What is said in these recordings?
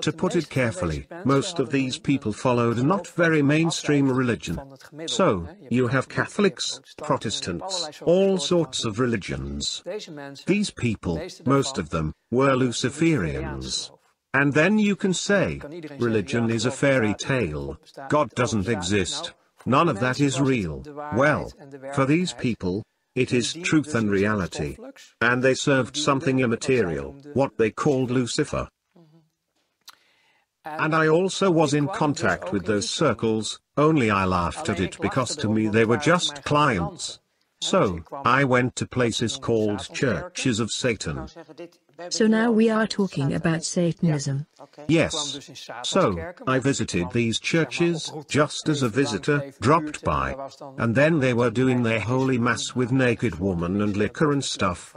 To put it carefully, most of these people followed a not very mainstream religion. So, you have Catholics, Protestants, all sorts of religions. These people, most of them, were Luciferians. And then you can say, religion is a fairy tale, God doesn't exist, none of that is real. Well, for these people, it is truth and reality. And they served something immaterial, what they called Lucifer. And I also was in contact with those circles, only I laughed at it because to me they were just clients. So, I went to places called churches of Satan. So now we are talking about Satanism. Yes. So, I visited these churches, just as a visitor, dropped by. And then they were doing their holy mass with naked women and liquor and stuff.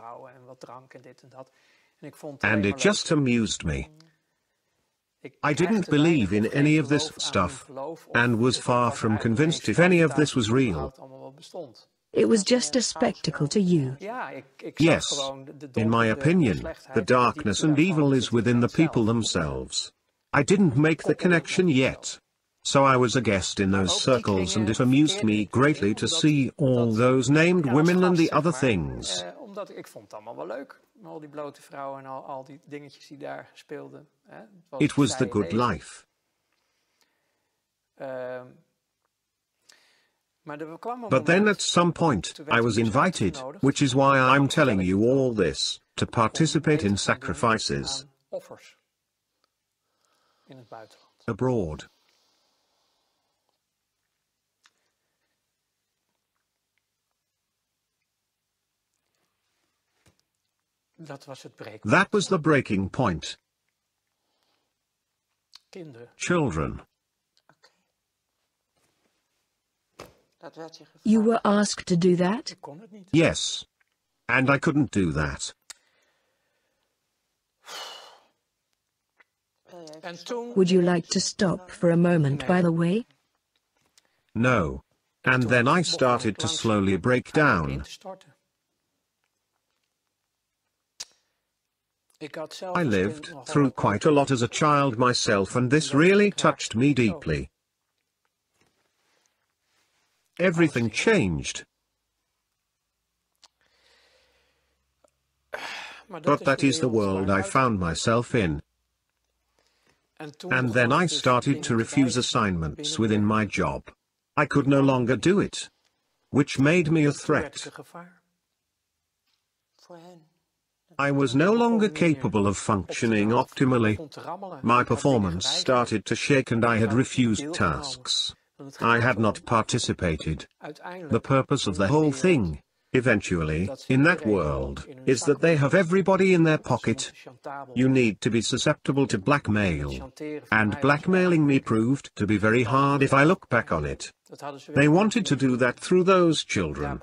And it just amused me. I didn't believe in any of this stuff, and was far from convinced if any of this was real. It was just a spectacle to you. Yes. In my opinion, the darkness and evil is within the people themselves. I didn't make the connection yet. So I was a guest in those circles and it amused me greatly to see all those named women and the other things. It was the good life. But then at some point, I was invited, which is why I'm telling you all this, to participate in sacrifices abroad. That was the breaking point. Children. You were asked to do that? Yes. And I couldn't do that. Would you like to stop for a moment, by the way? No. And then I started to slowly break down. I lived through quite a lot as a child myself, and this really touched me deeply. Everything changed. But that is the world I found myself in. And then I started to refuse assignments within my job. I could no longer do it, which made me a threat. I was no longer capable of functioning optimally. My performance started to shake and I had refused tasks. I had not participated. The purpose of the whole thing, eventually, in that world, is that they have everybody in their pocket. You need to be susceptible to blackmail. And blackmailing me proved to be very hard if I look back on it. They wanted to do that through those children.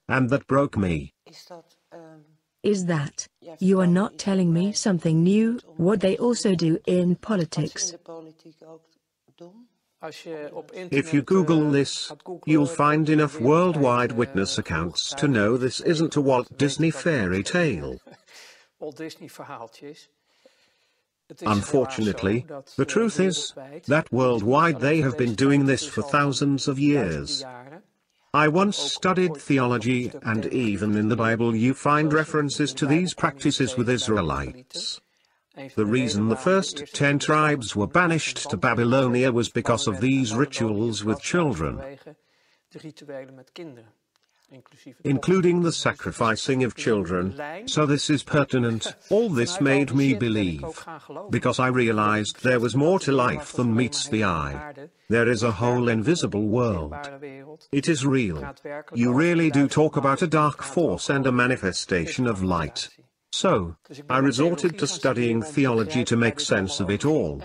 And that broke me. Is that, you are not telling me something new, what they also do in politics? If you Google this, you'll find enough worldwide witness accounts to know this isn't a Walt Disney fairy tale. Unfortunately, the truth is that worldwide they have been doing this for thousands of years. I once studied theology, and even in the Bible you find references to these practices with Israelites. The reason the first 10 tribes were banished to Babylonia was because of these rituals with children, including the sacrificing of children. So this is pertinent. All this made me believe, because I realized there was more to life than meets the eye. There is a whole invisible world. It is real. You really do talk about a dark force and a manifestation of light. So, I resorted to studying theology to make sense of it all.